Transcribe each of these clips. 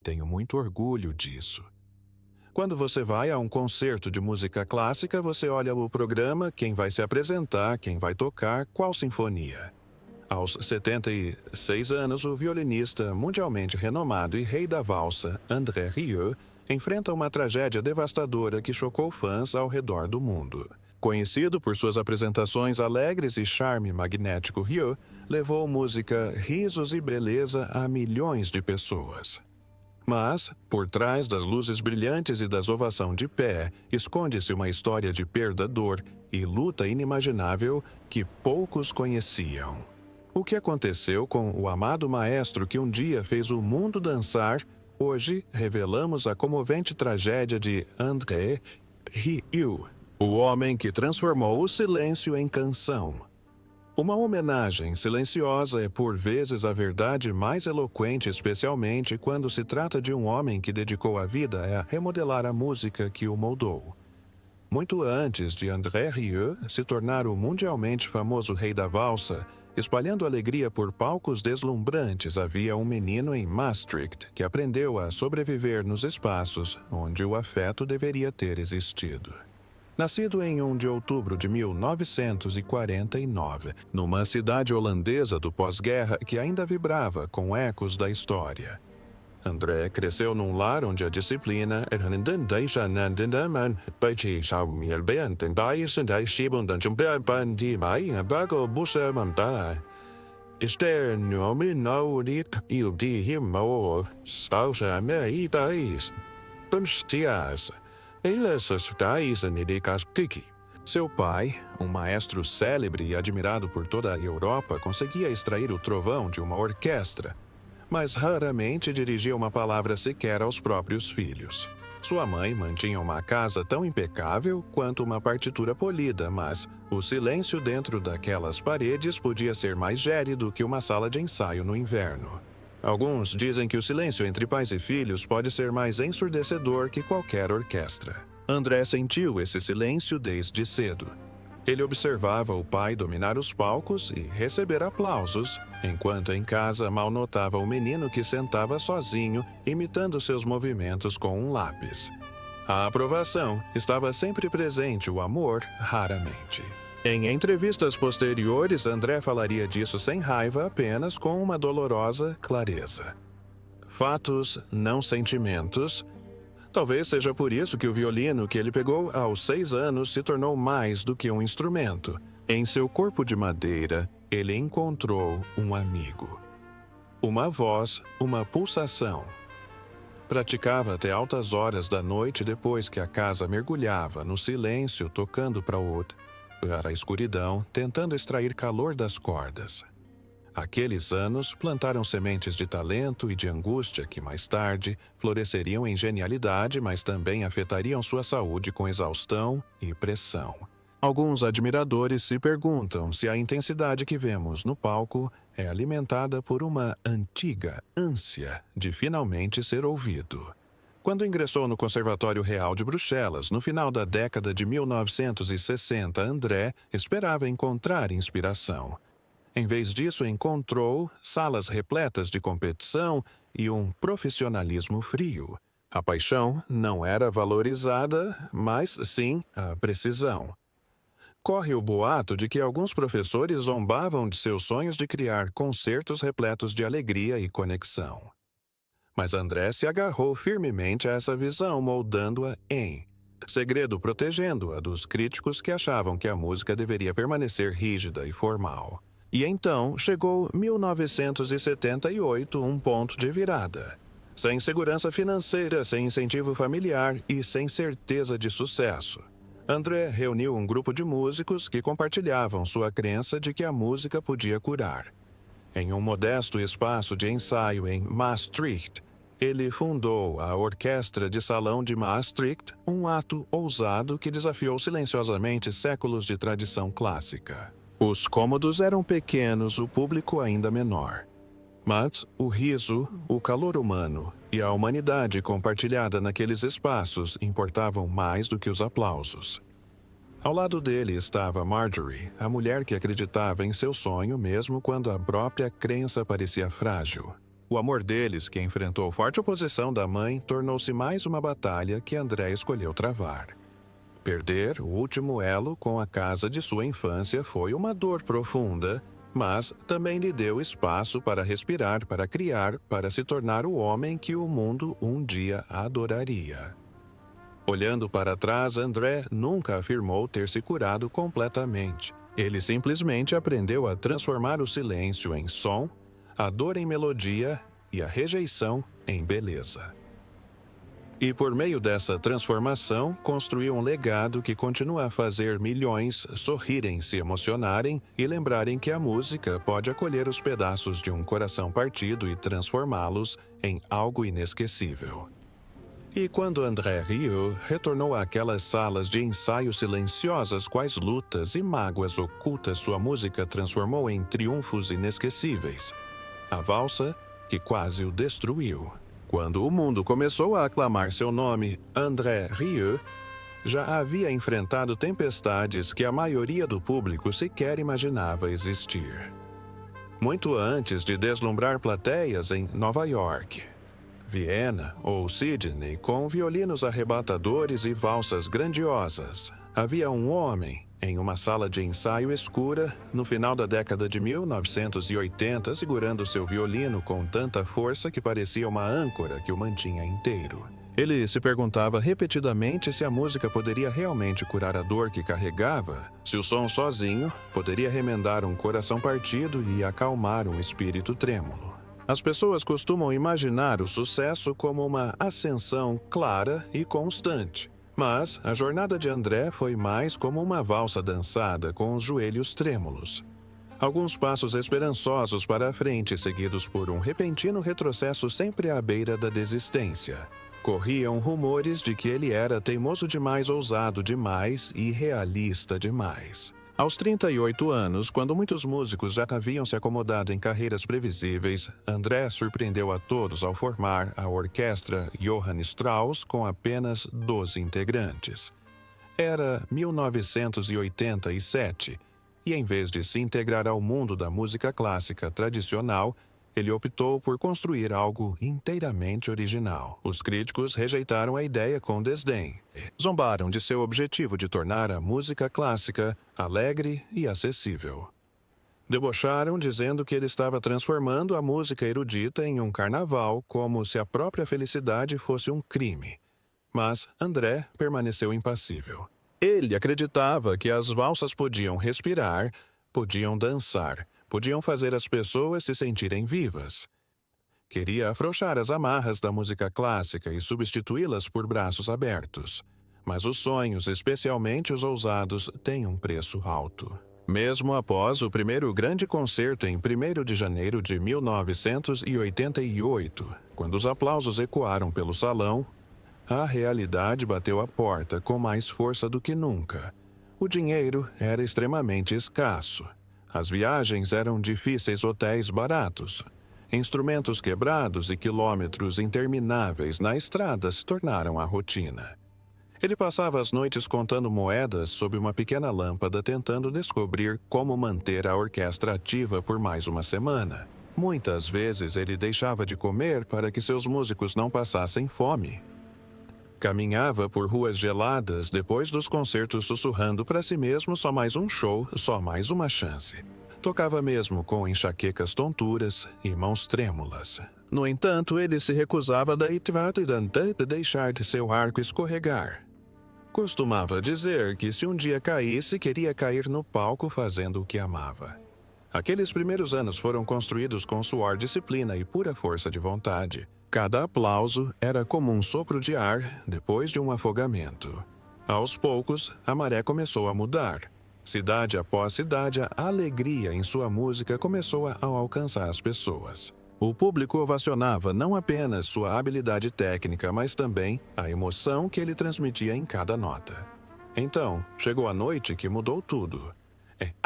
Tenho muito orgulho disso. Quando você vai a um concerto de música clássica, você olha o programa, quem vai se apresentar, quem vai tocar, qual sinfonia. Aos 76 anos, o violinista mundialmente renomado e rei da valsa, André Rieu, enfrenta uma tragédia devastadora que chocou fãs ao redor do mundo. Conhecido por suas apresentações alegres e charme magnético, Rieu levou música, risos e beleza a milhões de pessoas. Mas, por trás das luzes brilhantes e das ovação de pé, esconde-se uma história de perda, dor e luta inimaginável que poucos conheciam. O que aconteceu com o amado maestro que um dia fez o mundo dançar, hoje revelamos a comovente tragédia de André Rieu, o homem que transformou o silêncio em canção. Uma homenagem silenciosa é por vezes a verdade mais eloquente, especialmente quando se trata de um homem que dedicou a vida a remodelar a música que o moldou. Muito antes de André Rieu se tornar o mundialmente famoso rei da valsa, espalhando alegria por palcos deslumbrantes, havia um menino em Maastricht que aprendeu a sobreviver nos espaços onde o afeto deveria ter existido. Nascido em 1 de outubro de 1949, numa cidade holandesa do pós-guerra que ainda vibrava com ecos da história. André cresceu num lar onde a disciplina Seu pai, um maestro célebre e admirado por toda a Europa, conseguia extrair o trovão de uma orquestra, mas raramente dirigia uma palavra sequer aos próprios filhos. Sua mãe mantinha uma casa tão impecável quanto uma partitura polida, mas o silêncio dentro daquelas paredes podia ser mais gélido que uma sala de ensaio no inverno. Alguns dizem que o silêncio entre pais e filhos pode ser mais ensurdecedor que qualquer orquestra. André sentiu esse silêncio desde cedo. Ele observava o pai dominar os palcos e receber aplausos, enquanto em casa mal notava o menino que sentava sozinho, imitando seus movimentos com um lápis. A aprovação estava sempre presente, o amor, raramente. Em entrevistas posteriores, André falaria disso sem raiva, apenas com uma dolorosa clareza. Fatos, não sentimentos. Talvez seja por isso que o violino que ele pegou aos 6 anos se tornou mais do que um instrumento. Em seu corpo de madeira, ele encontrou um amigo. Uma voz, uma pulsação. Praticava até altas horas da noite depois que a casa mergulhava no silêncio, tocando para a escuridão, tentando extrair calor das cordas. Aqueles anos plantaram sementes de talento e de angústia que mais tarde floresceriam em genialidade, mas também afetariam sua saúde com exaustão e pressão. Alguns admiradores se perguntam se a intensidade que vemos no palco é alimentada por uma antiga ânsia de finalmente ser ouvido. Quando ingressou no Conservatório Real de Bruxelas, no final da década de 1960, André esperava encontrar inspiração. Em vez disso, encontrou salas repletas de competição e um profissionalismo frio. A paixão não era valorizada, mas sim a precisão. Corre o boato de que alguns professores zombavam de seus sonhos de criar concertos repletos de alegria e conexão. Mas André se agarrou firmemente a essa visão, moldando-a em segredo, protegendo-a dos críticos que achavam que a música deveria permanecer rígida e formal. E então chegou 1978, um ponto de virada. Sem segurança financeira, sem incentivo familiar e sem certeza de sucesso. André reuniu um grupo de músicos que compartilhavam sua crença de que a música podia curar. Em um modesto espaço de ensaio em Maastricht, ele fundou a Orquestra de Salão de Maastricht, um ato ousado que desafiou silenciosamente séculos de tradição clássica. Os cômodos eram pequenos, o público ainda menor. Mas o riso, o calor humano e a humanidade compartilhada naqueles espaços importavam mais do que os aplausos. Ao lado dele estava Marjorie, a mulher que acreditava em seu sonho mesmo quando a própria crença parecia frágil. O amor deles, que enfrentou forte oposição da mãe, tornou-se mais uma batalha que André escolheu travar. Perder o último elo com a casa de sua infância foi uma dor profunda, mas também lhe deu espaço para respirar, para criar, para se tornar o homem que o mundo um dia adoraria. Olhando para trás, André nunca afirmou ter se curado completamente. Ele simplesmente aprendeu a transformar o silêncio em som, a dor em melodia e a rejeição em beleza. E por meio dessa transformação, construiu um legado que continua a fazer milhões sorrirem, se emocionarem e lembrarem que a música pode acolher os pedaços de um coração partido e transformá-los em algo inesquecível. E quando André Rieu retornou àquelas salas de ensaio silenciosas, quais lutas e mágoas ocultas sua música transformou em triunfos inesquecíveis. A valsa que quase o destruiu. Quando o mundo começou a aclamar seu nome, André Rieu já havia enfrentado tempestades que a maioria do público sequer imaginava existir. Muito antes de deslumbrar plateias em Nova York, Viena ou Sydney com violinos arrebatadores e valsas grandiosas, havia um homem em uma sala de ensaio escura no final da década de 1980 segurando seu violino com tanta força que parecia uma âncora que o mantinha inteiro. Ele se perguntava repetidamente se a música poderia realmente curar a dor que carregava, se o som sozinho poderia remendar um coração partido e acalmar um espírito trêmulo. As pessoas costumam imaginar o sucesso como uma ascensão clara e constante. Mas a jornada de André foi mais como uma valsa dançada com os joelhos trêmulos. Alguns passos esperançosos para a frente, seguidos por um repentino retrocesso sempre à beira da desistência. Corriam rumores de que ele era teimoso demais, ousado demais e realista demais. Aos 38 anos, quando muitos músicos já haviam se acomodado em carreiras previsíveis, André surpreendeu a todos ao formar a orquestra Johann Strauss com apenas 12 integrantes. Era 1987 e, em vez de se integrar ao mundo da música clássica tradicional, ele optou por construir algo inteiramente original. Os críticos rejeitaram a ideia com desdém. Zombaram de seu objetivo de tornar a música clássica alegre e acessível. Debocharam dizendo que ele estava transformando a música erudita em um carnaval, como se a própria felicidade fosse um crime. Mas André permaneceu impassível. Ele acreditava que as valsas podiam respirar, podiam dançar, podiam fazer as pessoas se sentirem vivas. Queria afrouxar as amarras da música clássica e substituí-las por braços abertos. Mas os sonhos, especialmente os ousados, têm um preço alto. Mesmo após o primeiro grande concerto em 1º de janeiro de 1988, quando os aplausos ecoaram pelo salão, a realidade bateu à porta com mais força do que nunca. O dinheiro era extremamente escasso. As viagens eram difíceis, hotéis baratos. Instrumentos quebrados e quilômetros intermináveis na estrada se tornaram a rotina. Ele passava as noites contando moedas sob uma pequena lâmpada, tentando descobrir como manter a orquestra ativa por mais uma semana. Muitas vezes ele deixava de comer para que seus músicos não passassem fome. Caminhava por ruas geladas depois dos concertos sussurrando para si mesmo: só mais um show, só mais uma chance. Tocava mesmo com enxaquecas tonturas e mãos trêmulas. No entanto, ele se recusava a deixar de seu arco escorregar. Costumava dizer que se um dia caísse, queria cair no palco fazendo o que amava. Aqueles primeiros anos foram construídos com suor, disciplina e pura força de vontade. Cada aplauso era como um sopro de ar depois de um afogamento. Aos poucos, a maré começou a mudar. Cidade após cidade, a alegria em sua música começou a alcançar as pessoas. O público ovacionava não apenas sua habilidade técnica, mas também a emoção que ele transmitia em cada nota. Então, chegou a noite que mudou tudo.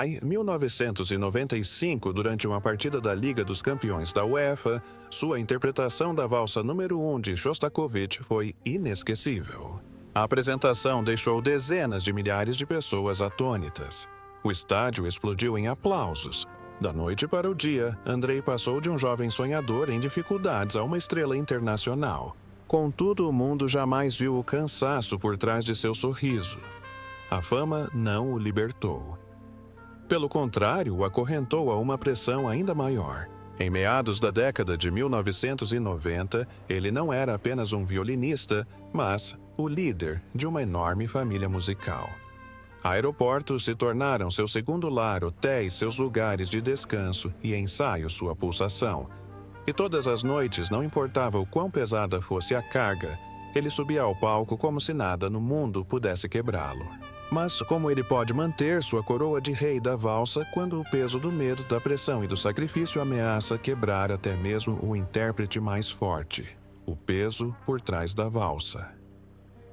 Em 1995, durante uma partida da Liga dos Campeões da UEFA, sua interpretação da valsa número 1 de Shostakovich foi inesquecível. A apresentação deixou dezenas de milhares de pessoas atônitas. O estádio explodiu em aplausos. Da noite para o dia, Andrei passou de um jovem sonhador em dificuldades a uma estrela internacional. Contudo, o mundo jamais viu o cansaço por trás de seu sorriso. A fama não o libertou. Pelo contrário, o acorrentou a uma pressão ainda maior. Em meados da década de 1990, ele não era apenas um violinista, mas o líder de uma enorme família musical. Aeroportos se tornaram seu segundo lar, hotéis seus lugares de descanso e ensaio sua pulsação. E todas as noites, não importava o quão pesada fosse a carga, ele subia ao palco como se nada no mundo pudesse quebrá-lo. Mas como ele pode manter sua coroa de rei da valsa quando o peso do medo, da pressão e do sacrifício ameaça quebrar até mesmo o intérprete mais forte? O peso por trás da valsa.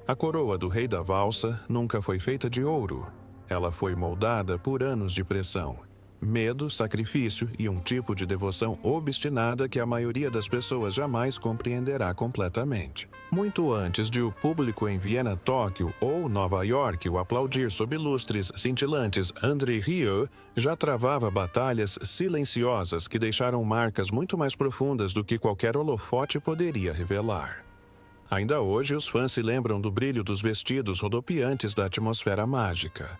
A coroa do rei da valsa nunca foi feita de ouro. Ela foi moldada por anos de pressão, medo, sacrifício e um tipo de devoção obstinada que a maioria das pessoas jamais compreenderá completamente. Muito antes de o público em Viena, Tóquio ou Nova York o aplaudir sob lustres cintilantes, André Rieu já travava batalhas silenciosas que deixaram marcas muito mais profundas do que qualquer holofote poderia revelar. Ainda hoje, os fãs se lembram do brilho dos vestidos rodopiantes da atmosfera mágica.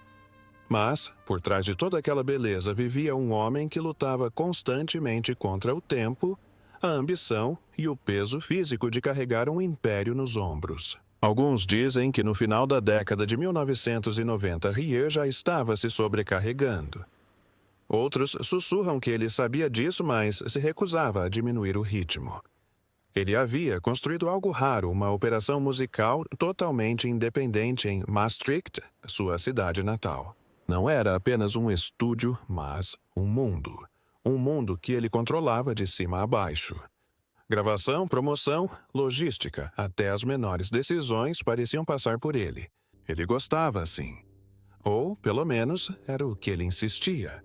Mas, por trás de toda aquela beleza, vivia um homem que lutava constantemente contra o tempo, a ambição e o peso físico de carregar um império nos ombros. Alguns dizem que no final da década de 1990, Rieu já estava se sobrecarregando. Outros sussurram que ele sabia disso, mas se recusava a diminuir o ritmo. Ele havia construído algo raro, uma operação musical totalmente independente em Maastricht, sua cidade natal. Não era apenas um estúdio, mas um mundo. Um mundo que ele controlava de cima a baixo. Gravação, promoção, logística, até as menores decisões pareciam passar por ele. Ele gostava assim. Ou, pelo menos, era o que ele insistia.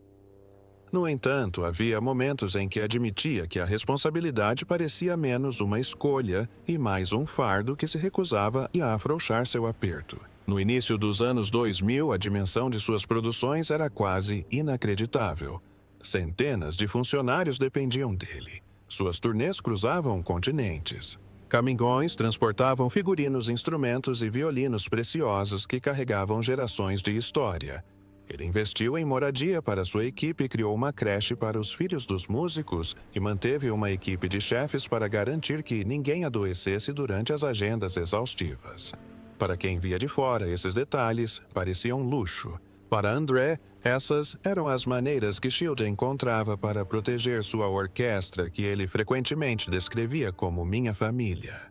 No entanto, havia momentos em que admitia que a responsabilidade parecia menos uma escolha e mais um fardo que se recusava a afrouxar seu aperto. No início dos anos 2000, a dimensão de suas produções era quase inacreditável. Centenas de funcionários dependiam dele. Suas turnês cruzavam continentes. Caminhões transportavam figurinos, instrumentos e violinos preciosos que carregavam gerações de história. Ele investiu em moradia para sua equipe e criou uma creche para os filhos dos músicos e manteve uma equipe de chefes para garantir que ninguém adoecesse durante as agendas exaustivas. Para quem via de fora, esses detalhes pareciam luxo. Para André, essas eram as maneiras que Shield encontrava para proteger sua orquestra, que ele frequentemente descrevia como minha família.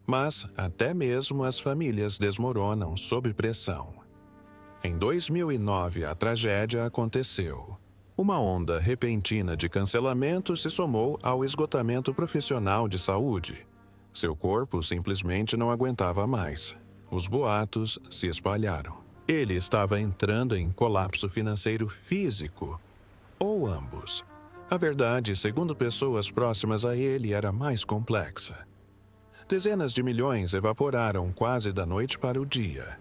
Mas até mesmo as famílias desmoronam sob pressão. Em 2009, a tragédia aconteceu. Uma onda repentina de cancelamento se somou ao esgotamento profissional de saúde. Seu corpo simplesmente não aguentava mais. Os boatos se espalharam. Ele estava entrando em colapso financeiro físico, ou ambos. A verdade, segundo pessoas próximas a ele, era mais complexa. Dezenas de milhões evaporaram quase da noite para o dia.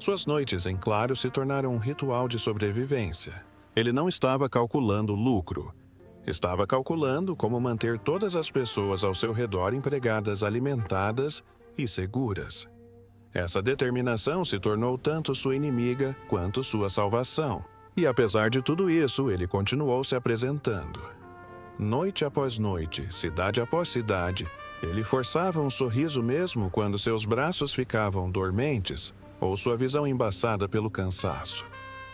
Suas noites em claro se tornaram um ritual de sobrevivência. Ele não estava calculando lucro. Estava calculando como manter todas as pessoas ao seu redor empregadas, alimentadas e seguras. Essa determinação se tornou tanto sua inimiga quanto sua salvação. E apesar de tudo isso, ele continuou se apresentando. Noite após noite, cidade após cidade, ele forçava um sorriso mesmo quando seus braços ficavam dormentes ou sua visão embaçada pelo cansaço.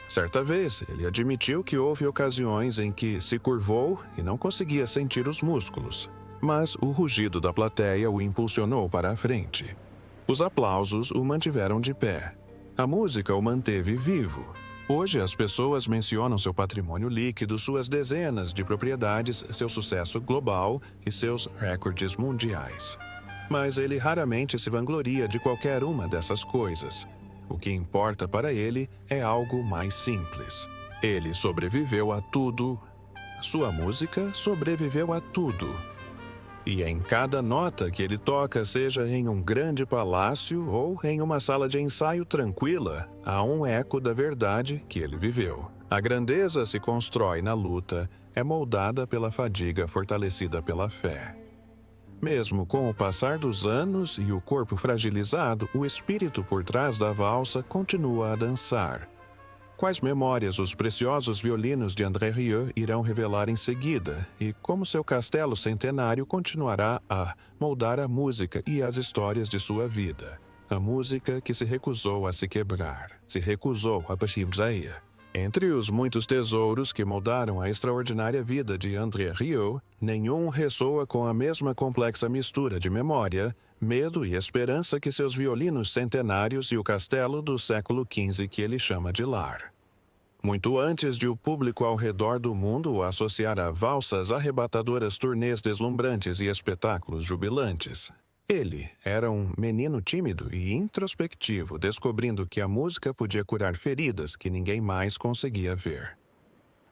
Certa vez, ele admitiu que houve ocasiões em que se curvou e não conseguia sentir os músculos, mas o rugido da plateia o impulsionou para a frente. Os aplausos o mantiveram de pé. A música o manteve vivo. Hoje, as pessoas mencionam seu patrimônio líquido, suas dezenas de propriedades, seu sucesso global e seus recordes mundiais. Mas ele raramente se vangloria de qualquer uma dessas coisas. O que importa para ele é algo mais simples. Ele sobreviveu a tudo. Sua música sobreviveu a tudo. E em cada nota que ele toca, seja em um grande palácio ou em uma sala de ensaio tranquila, há um eco da verdade que ele viveu. A grandeza se constrói na luta, é moldada pela fadiga fortalecida pela fé. Mesmo com o passar dos anos e o corpo fragilizado, o espírito por trás da valsa continua a dançar. Quais memórias os preciosos violinos de André Rieu irão revelar em seguida, e como seu castelo centenário continuará a moldar a música e as histórias de sua vida. A música que se recusou a se quebrar, se recusou a bashibzaia. Entre os muitos tesouros que moldaram a extraordinária vida de André Rieu, nenhum ressoa com a mesma complexa mistura de memória, medo e esperança que seus violinos centenários e o castelo do século XV que ele chama de lar. Muito antes de o público ao redor do mundo o associar a valsas arrebatadoras, turnês deslumbrantes e espetáculos jubilantes, ele era um menino tímido e introspectivo, descobrindo que a música podia curar feridas que ninguém mais conseguia ver.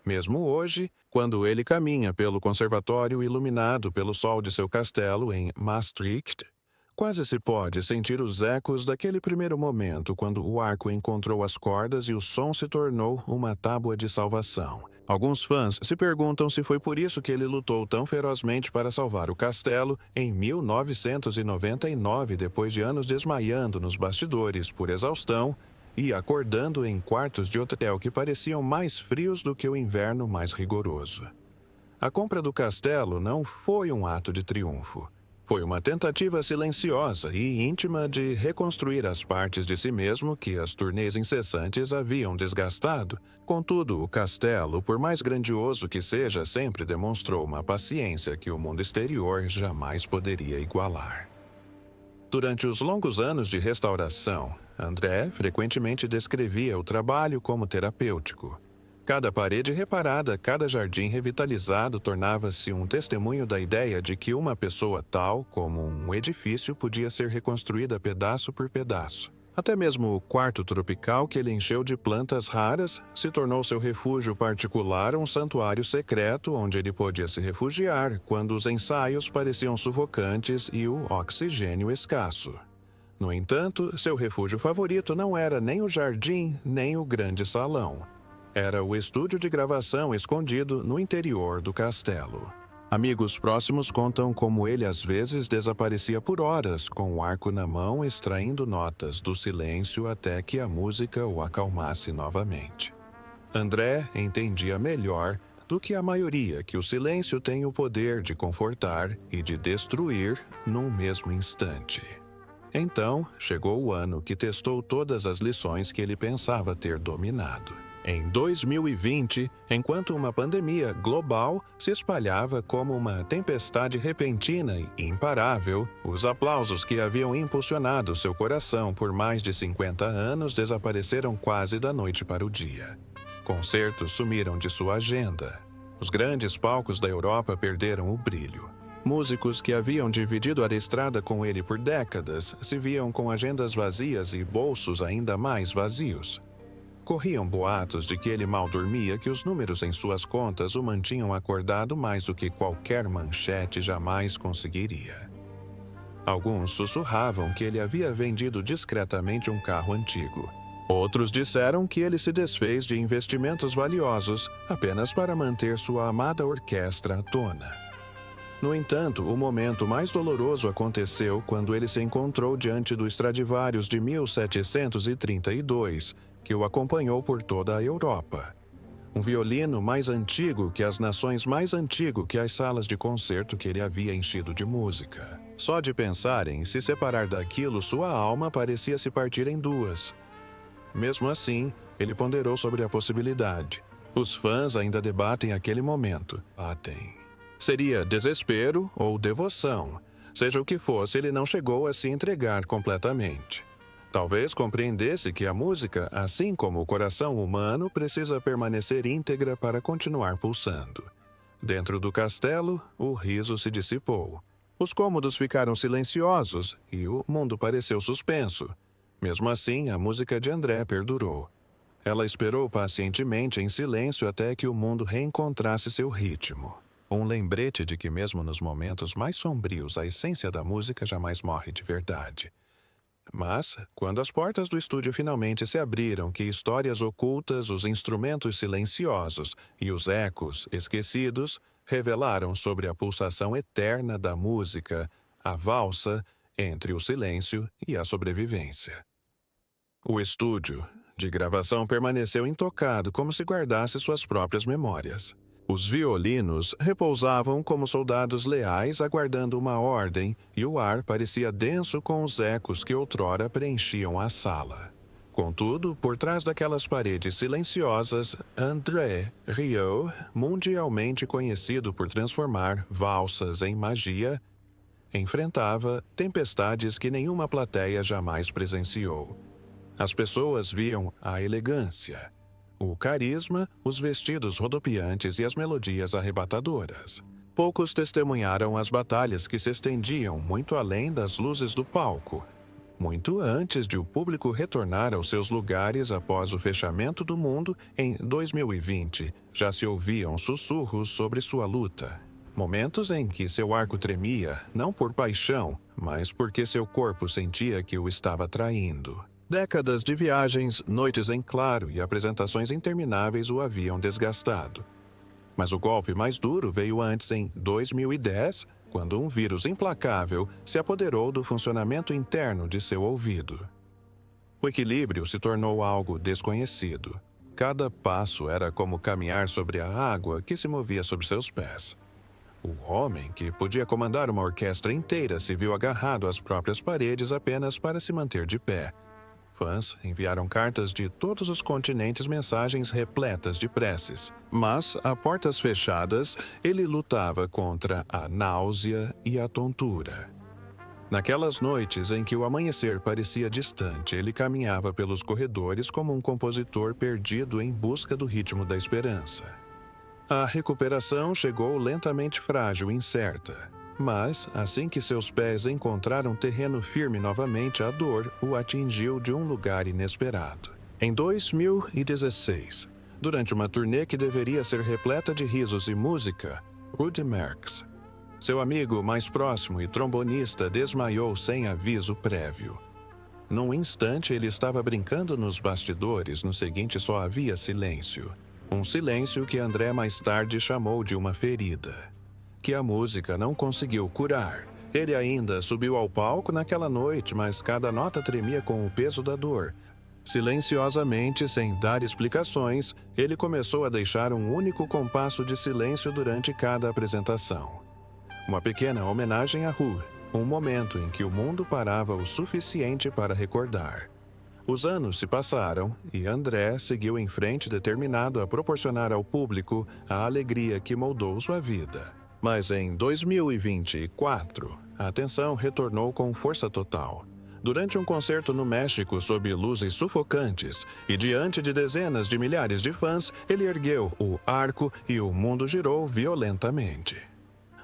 Mesmo hoje, quando ele caminha pelo conservatório iluminado pelo sol de seu castelo em Maastricht, quase se pode sentir os ecos daquele primeiro momento quando o arco encontrou as cordas e o som se tornou uma tábua de salvação. Alguns fãs se perguntam se foi por isso que ele lutou tão ferozmente para salvar o castelo em 1999, depois de anos desmaiando nos bastidores por exaustão e acordando em quartos de hotel que pareciam mais frios do que o inverno mais rigoroso. A compra do castelo não foi um ato de triunfo. Foi uma tentativa silenciosa e íntima de reconstruir as partes de si mesmo que as turnês incessantes haviam desgastado. Contudo, o castelo, por mais grandioso que seja, sempre demonstrou uma paciência que o mundo exterior jamais poderia igualar. Durante os longos anos de restauração, André frequentemente descrevia o trabalho como terapêutico. Cada parede reparada, cada jardim revitalizado tornava-se um testemunho da ideia de que uma pessoa tal como um edifício podia ser reconstruída pedaço por pedaço. Até mesmo o quarto tropical que ele encheu de plantas raras se tornou seu refúgio particular, um santuário secreto onde ele podia se refugiar quando os ensaios pareciam sufocantes e o oxigênio escasso. No entanto, seu refúgio favorito não era nem o jardim, nem o grande salão. Era o estúdio de gravação escondido no interior do castelo. Amigos próximos contam como ele às vezes desaparecia por horas com o arco na mão extraindo notas do silêncio até que a música o acalmasse novamente. André entendia melhor do que a maioria que o silêncio tem o poder de confortar e de destruir num mesmo instante. Então, chegou o ano que testou todas as lições que ele pensava ter dominado. Em 2020, enquanto uma pandemia global se espalhava como uma tempestade repentina e imparável, os aplausos que haviam impulsionado seu coração por mais de 50 anos desapareceram quase da noite para o dia. Concertos sumiram de sua agenda. Os grandes palcos da Europa perderam o brilho. Músicos que haviam dividido a estrada com ele por décadas se viam com agendas vazias e bolsos ainda mais vazios. Corriam boatos de que ele mal dormia, que os números em suas contas o mantinham acordado mais do que qualquer manchete jamais conseguiria. Alguns sussurravam que ele havia vendido discretamente um carro antigo. Outros disseram que ele se desfez de investimentos valiosos apenas para manter sua amada orquestra à tona. No entanto, o momento mais doloroso aconteceu quando ele se encontrou diante do Stradivarius de 1732, que o acompanhou por toda a Europa. Um violino mais antigo que as nações, mais antigo que as salas de concerto que ele havia enchido de música. Só de pensar em se separar daquilo, sua alma parecia se partir em duas. Mesmo assim, ele ponderou sobre a possibilidade. Os fãs ainda debatem aquele momento. Seria desespero ou devoção. Seja o que fosse, ele não chegou a se entregar completamente. Talvez compreendesse que a música, assim como o coração humano, precisa permanecer íntegra para continuar pulsando. Dentro do castelo, o riso se dissipou. Os cômodos ficaram silenciosos e o mundo pareceu suspenso. Mesmo assim, a música de André perdurou. Ela esperou pacientemente em silêncio até que o mundo reencontrasse seu ritmo. Um lembrete de que mesmo nos momentos mais sombrios a essência da música jamais morre de verdade. Mas, quando as portas do estúdio finalmente se abriram, que histórias ocultas, os instrumentos silenciosos e os ecos esquecidos revelaram sobre a pulsação eterna da música, a valsa entre o silêncio e a sobrevivência. O estúdio de gravação permaneceu intocado, como se guardasse suas próprias memórias. Os violinos repousavam como soldados leais aguardando uma ordem, e o ar parecia denso com os ecos que outrora preenchiam a sala. Contudo, por trás daquelas paredes silenciosas, André Rieu, mundialmente conhecido por transformar valsas em magia, enfrentava tempestades que nenhuma plateia jamais presenciou. As pessoas viam a elegância, o carisma, os vestidos rodopiantes e as melodias arrebatadoras. Poucos testemunharam as batalhas que se estendiam muito além das luzes do palco, muito antes de o público retornar aos seus lugares após o fechamento do mundo em 2020. Já se ouviam sussurros sobre sua luta. Momentos em que seu arco tremia, não por paixão, mas porque seu corpo sentia que o estava traindo. Décadas de viagens, noites em claro e apresentações intermináveis o haviam desgastado. Mas o golpe mais duro veio antes, em 2010, quando um vírus implacável se apoderou do funcionamento interno de seu ouvido. O equilíbrio se tornou algo desconhecido. Cada passo era como caminhar sobre a água que se movia sobre seus pés. O homem, que podia comandar uma orquestra inteira, se viu agarrado às próprias paredes apenas para se manter de pé. Fãs enviaram cartas de todos os continentes, mensagens repletas de preces. Mas, a portas fechadas, ele lutava contra a náusea e a tontura. Naquelas noites em que o amanhecer parecia distante, ele caminhava pelos corredores como um compositor perdido em busca do ritmo da esperança. A recuperação chegou lentamente, frágil e incerta. Mas, assim que seus pés encontraram terreno firme novamente, a dor o atingiu de um lugar inesperado. Em 2016, durante uma turnê que deveria ser repleta de risos e música, Rudy Merckx, seu amigo mais próximo e trombonista, desmaiou sem aviso prévio. Num instante, ele estava brincando nos bastidores, no seguinte só havia silêncio. Um silêncio que André mais tarde chamou de uma ferida, que a música não conseguiu curar. Ele ainda subiu ao palco naquela noite, mas cada nota tremia com o peso da dor. Silenciosamente, sem dar explicações, ele começou a deixar um único compasso de silêncio durante cada apresentação. Uma pequena homenagem a Hu, um momento em que o mundo parava o suficiente para recordar. Os anos se passaram e André seguiu em frente, determinado a proporcionar ao público a alegria que moldou sua vida. Mas em 2024, a atenção retornou com força total. Durante um concerto no México sob luzes sufocantes e diante de dezenas de milhares de fãs, ele ergueu o arco e o mundo girou violentamente.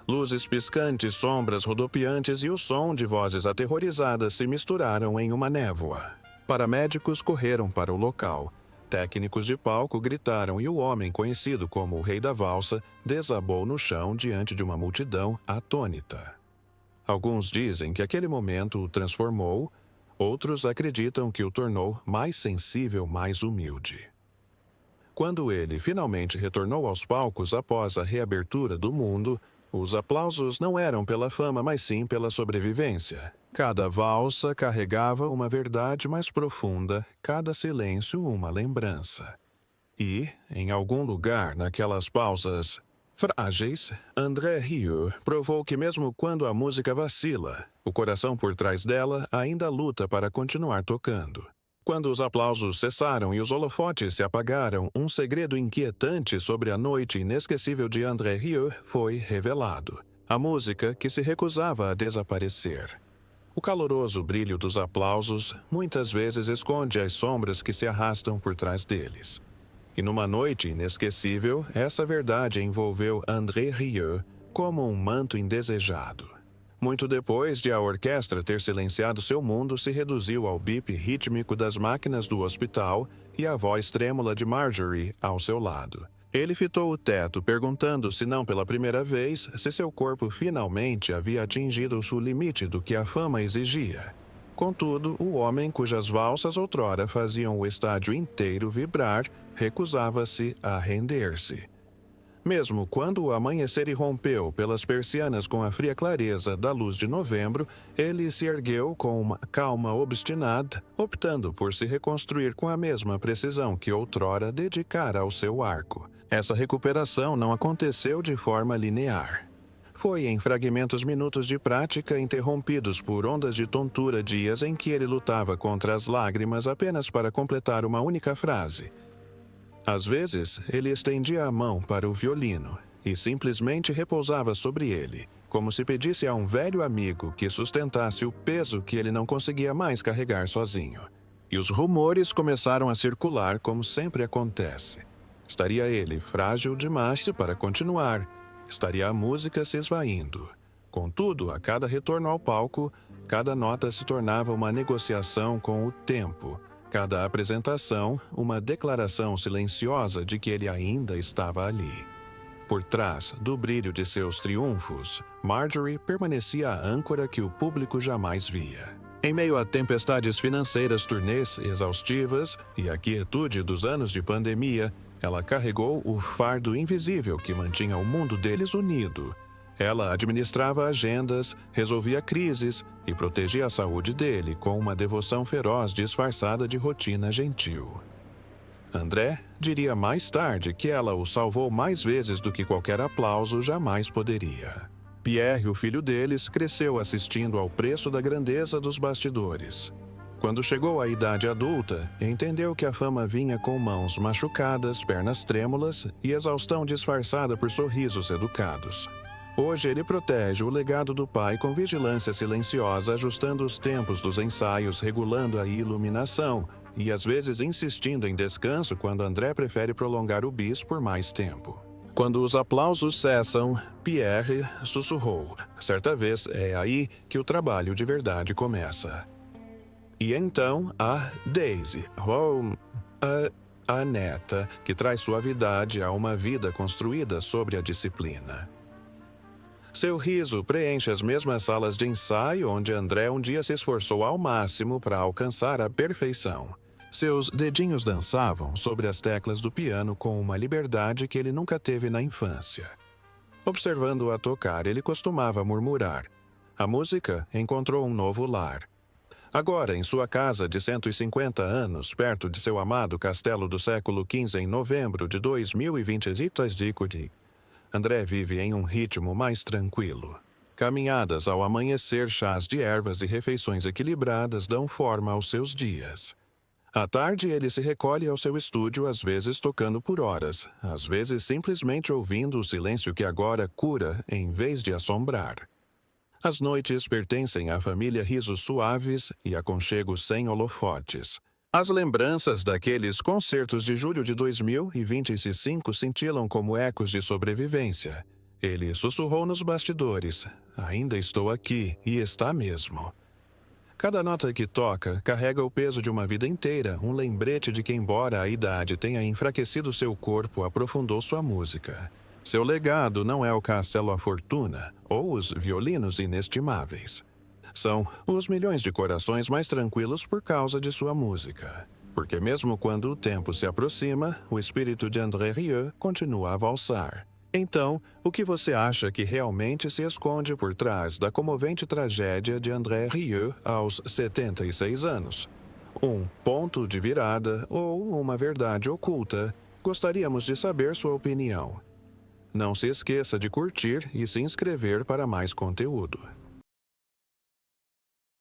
Luzes piscantes, sombras rodopiantes e o som de vozes aterrorizadas se misturaram em uma névoa. Paramédicos correram para o local. Técnicos de palco gritaram e o homem, conhecido como o Rei da Valsa, desabou no chão diante de uma multidão atônita. Alguns dizem que aquele momento o transformou, outros acreditam que o tornou mais sensível, mais humilde. Quando ele finalmente retornou aos palcos após a reabertura do mundo, os aplausos não eram pela fama, mas sim pela sobrevivência. Cada valsa carregava uma verdade mais profunda, cada silêncio uma lembrança. E, em algum lugar naquelas pausas frágeis, André Rieu provou que mesmo quando a música vacila, o coração por trás dela ainda luta para continuar tocando. Quando os aplausos cessaram e os holofotes se apagaram, um segredo inquietante sobre a noite inesquecível de André Rieu foi revelado. A música que se recusava a desaparecer. O caloroso brilho dos aplausos muitas vezes esconde as sombras que se arrastam por trás deles. E numa noite inesquecível, essa verdade envolveu André Rieu como um manto indesejado. Muito depois de a orquestra ter silenciado seu mundo, se reduziu ao bip rítmico das máquinas do hospital e a voz trêmula de Marjorie ao seu lado. Ele fitou o teto, perguntando, se não pela primeira vez, se seu corpo finalmente havia atingido o limite do que a fama exigia. Contudo, o homem cujas valsas outrora faziam o estádio inteiro vibrar recusava-se a render-se. Mesmo quando o amanhecer irrompeu pelas persianas com a fria clareza da luz de novembro, ele se ergueu com uma calma obstinada, optando por se reconstruir com a mesma precisão que outrora dedicara ao seu arco. Essa recuperação não aconteceu de forma linear. Foi em fragmentos minutos de prática interrompidos por ondas de tontura dias em que ele lutava contra as lágrimas apenas para completar uma única frase. Às vezes, ele estendia a mão para o violino e simplesmente repousava sobre ele, como se pedisse a um velho amigo que sustentasse o peso que ele não conseguia mais carregar sozinho. E os rumores começaram a circular como sempre acontece. Estaria ele frágil demais para continuar? Estaria a música se esvaindo? Contudo, a cada retorno ao palco, cada nota se tornava uma negociação com o tempo. Cada apresentação, uma declaração silenciosa de que ele ainda estava ali. Por trás do brilho de seus triunfos, Marjorie permanecia a âncora que o público jamais via. Em meio a tempestades financeiras, turnês exaustivas e a quietude dos anos de pandemia, ela carregou o fardo invisível que mantinha o mundo deles unido. Ela administrava agendas, resolvia crises e protegia a saúde dele com uma devoção feroz disfarçada de rotina gentil. André diria mais tarde que ela o salvou mais vezes do que qualquer aplauso jamais poderia. Pierre, o filho deles, cresceu assistindo ao preço da grandeza dos bastidores. Quando chegou à idade adulta, entendeu que a fama vinha com mãos machucadas, pernas trêmulas e exaustão disfarçada por sorrisos educados. Hoje ele protege o legado do pai com vigilância silenciosa, ajustando os tempos dos ensaios, regulando a iluminação e às vezes insistindo em descanso quando André prefere prolongar o bis por mais tempo. Quando os aplausos cessam, Pierre sussurrou: certa vez é aí que o trabalho de verdade começa. E então a Daisy, a neta, que traz suavidade a uma vida construída sobre a disciplina. Seu riso preenche as mesmas salas de ensaio onde André um dia se esforçou ao máximo para alcançar a perfeição. Seus dedinhos dançavam sobre as teclas do piano com uma liberdade que ele nunca teve na infância. Observando-a tocar, ele costumava murmurar: a música encontrou um novo lar. Agora, em sua casa de 150 anos, perto de seu amado castelo do século XV em novembro de 2020, André vive em um ritmo mais tranquilo. Caminhadas ao amanhecer, chás de ervas e refeições equilibradas dão forma aos seus dias. À tarde, ele se recolhe ao seu estúdio, às vezes tocando por horas, às vezes simplesmente ouvindo o silêncio que agora cura em vez de assombrar. As noites pertencem à família Risos Suaves e aconchegos sem holofotes. As lembranças daqueles concertos de julho de 2025 cintilam como ecos de sobrevivência. Ele sussurrou nos bastidores: ainda estou aqui, e está mesmo. Cada nota que toca carrega o peso de uma vida inteira, um lembrete de que, embora a idade tenha enfraquecido seu corpo, aprofundou sua música. Seu legado não é o Castelo à Fortuna ou os violinos inestimáveis. São os milhões de corações mais tranquilos por causa de sua música. Porque mesmo quando o tempo se aproxima, o espírito de André Rieu continua a valsar. Então, o que você acha que realmente se esconde por trás da comovente tragédia de André Rieu aos 76 anos? Um ponto de virada ou uma verdade oculta? Gostaríamos de saber sua opinião. Não se esqueça de curtir e se inscrever para mais conteúdo.